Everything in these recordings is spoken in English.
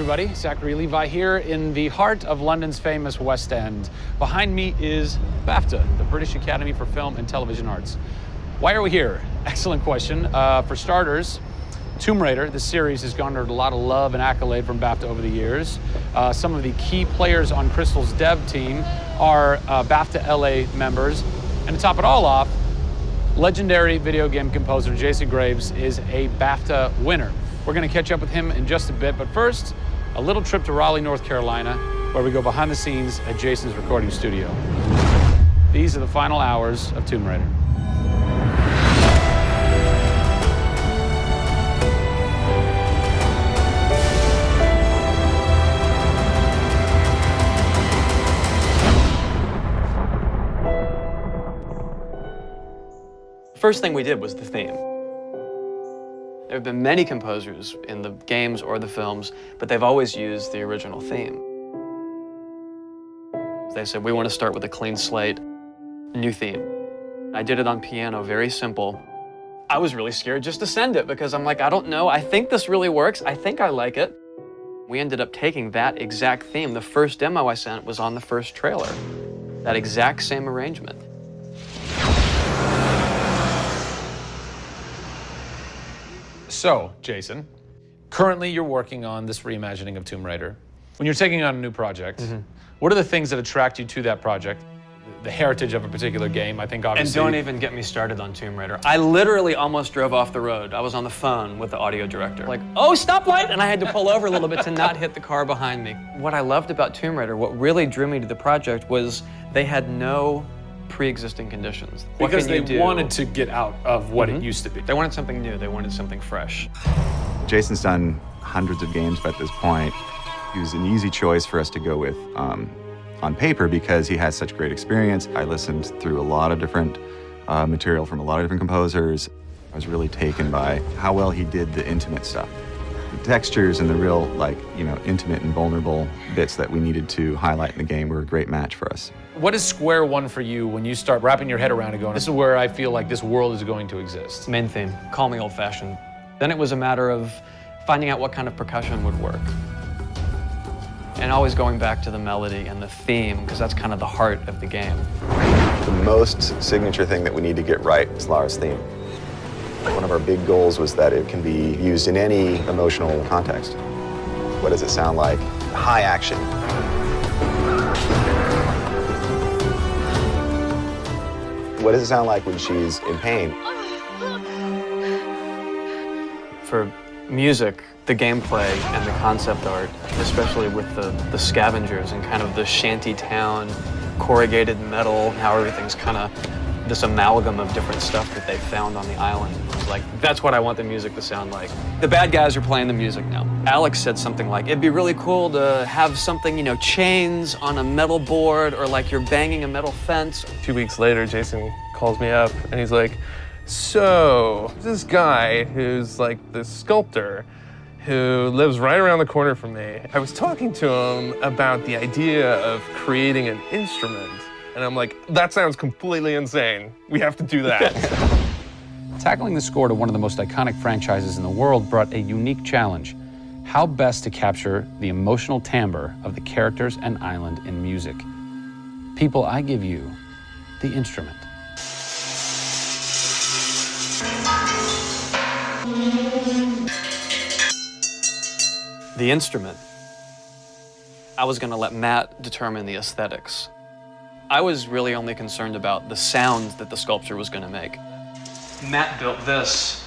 everybody. It's archery-Alfi here in the heart of London's famous West End. Behind me is BAFTA, the British Academy for Film and Television Arts. Why are we here? Excellent question. For starters, Tomb Raider, the series, has garnered a lot of love and accolade from BAFTA over the years. Some of the key players on Crystal's dev team are BAFTA LA members. And to top it all off, legendary video game composer Jason Graves is a BAFTA winner. We're going to catch up with him in just a bit, but first, a little trip to Raleigh, North Carolina, where we go behind the scenes at Jason's recording studio. These are the final hours of Tomb Raider. First thing we did was the theme. There have been many composers in the games or the films, but they've always used the original theme. They said, we want to start with a clean slate, new theme. I did it on piano, very simple. I was really scared just to send it because I'm like, I don't know, I think this really works, I think I like it. We ended up taking that exact theme. The first demo I sent was on the first trailer. That exact same arrangement. So, Jason, currently you're working on this reimagining of Tomb Raider. When you're taking on a new project, what are the things that attract you to that project? The heritage of a particular game, I think, obviously. And don't even get me started on Tomb Raider. I literally almost drove off the road. I was on the phone with the audio director. Like, oh, stoplight! And I had to pull over a little bit to not hit the car behind me. What I loved about Tomb Raider, what really drew me to the project was they had no pre-existing conditions. Because they wanted to get out of what it used to be. They wanted something new. They wanted something fresh. Jason's done hundreds of games by this point. He was an easy choice for us to go with on paper because he has such great experience. I listened through a lot of different material from a lot of different composers. I was really taken by how well he did the intimate stuff. The textures and the real, intimate and vulnerable bits that we needed to highlight in the game were a great match for us. What is square one for you when you start wrapping your head around it going, this is where I feel like this world is going to exist? Main theme, call me old-fashioned. Then it was a matter of finding out what kind of percussion would work. And always going back to the melody and the theme, because that's kind of the heart of the game. The most signature thing that we need to get right is Lara's theme. One of our big goals was that it can be used in any emotional context. What does it sound like? High action. What does it sound like when she's in pain? For music, the gameplay and the concept art, especially with the scavengers and kind of the shanty town, corrugated metal, how everything's kind of this amalgam of different stuff that they found on the island. I was like, that's what I want the music to sound like. The bad guys are playing the music now. Alex said something like, it'd be really cool to have something, chains on a metal board or like you're banging a metal fence. 2 weeks later, Jason calls me up and he's like, so this guy who's like the sculptor who lives right around the corner from me, I was talking to him about the idea of creating an instrument. And I'm like, that sounds completely insane. We have to do that. Tackling the score to one of the most iconic franchises in the world brought a unique challenge. How best to capture the emotional timbre of the characters and island in music? People, I give you the instrument. The instrument. I was going to let Matt determine the aesthetics. I was really only concerned about the sound that the sculpture was going to make. Matt built this,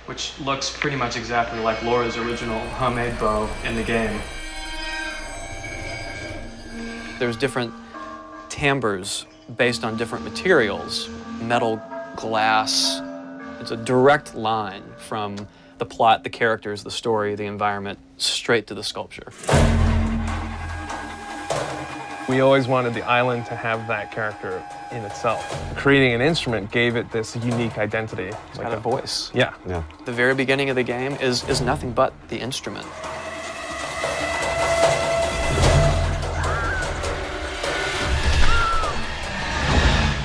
which looks pretty much exactly like Laura's original homemade bow in the game. There's different timbres based on different materials, metal, glass. It's a direct line from the plot, the characters, the story, the environment, straight to the sculpture. We always wanted the island to have that character in itself. Creating an instrument gave it this unique identity. It's got a voice. Yeah. The very beginning of the game is nothing but the instrument.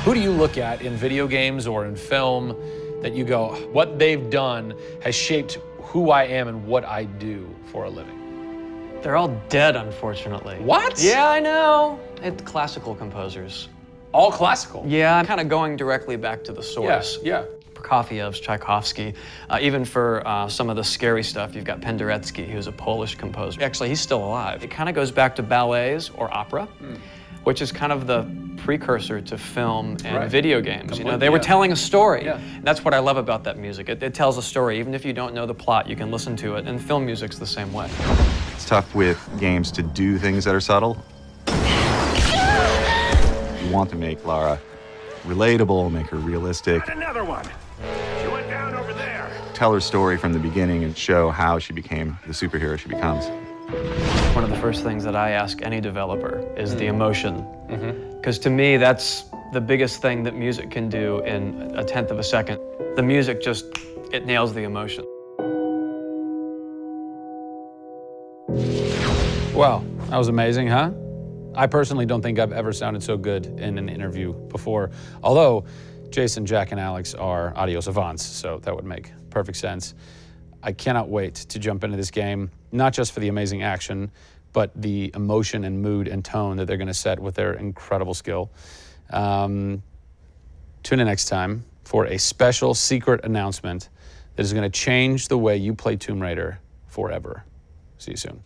Who do you look at in video games or in film that you go, what they've done has shaped who I am and what I do for a living? They're all dead, unfortunately. What? Yeah, I know. It's classical composers. All classical? Yeah, I'm kind of going directly back to the source. Yeah. Prokofiev's, Tchaikovsky. Even for some of the scary stuff, you've got Penderecki, who's a Polish composer. Actually, he's still alive. It kind of goes back to ballets or opera, which is kind of the precursor to film and video games. You know, they were telling a story. Yeah. And that's what I love about that music. It tells a story. Even if you don't know the plot, you can listen to it. And film music's the same way. It's tough with games to do things that are subtle. You want to make Lara relatable, make her realistic. Another one. She went down over there. Tell her story from the beginning and show how she became the superhero she becomes. One of the first things that I ask any developer is the emotion. Because to me, that's the biggest thing that music can do in a tenth of a second. The music just, it nails the emotion. Wow, that was amazing, huh? I personally don't think I've ever sounded so good in an interview before, although Jason, Jack, and Alex are audio savants, so that would make perfect sense. I cannot wait to jump into this game, not just for the amazing action, but the emotion and mood and tone that they're going to set with their incredible skill. Tune in next time for a special secret announcement that is going to change the way you play Tomb Raider forever. See you soon.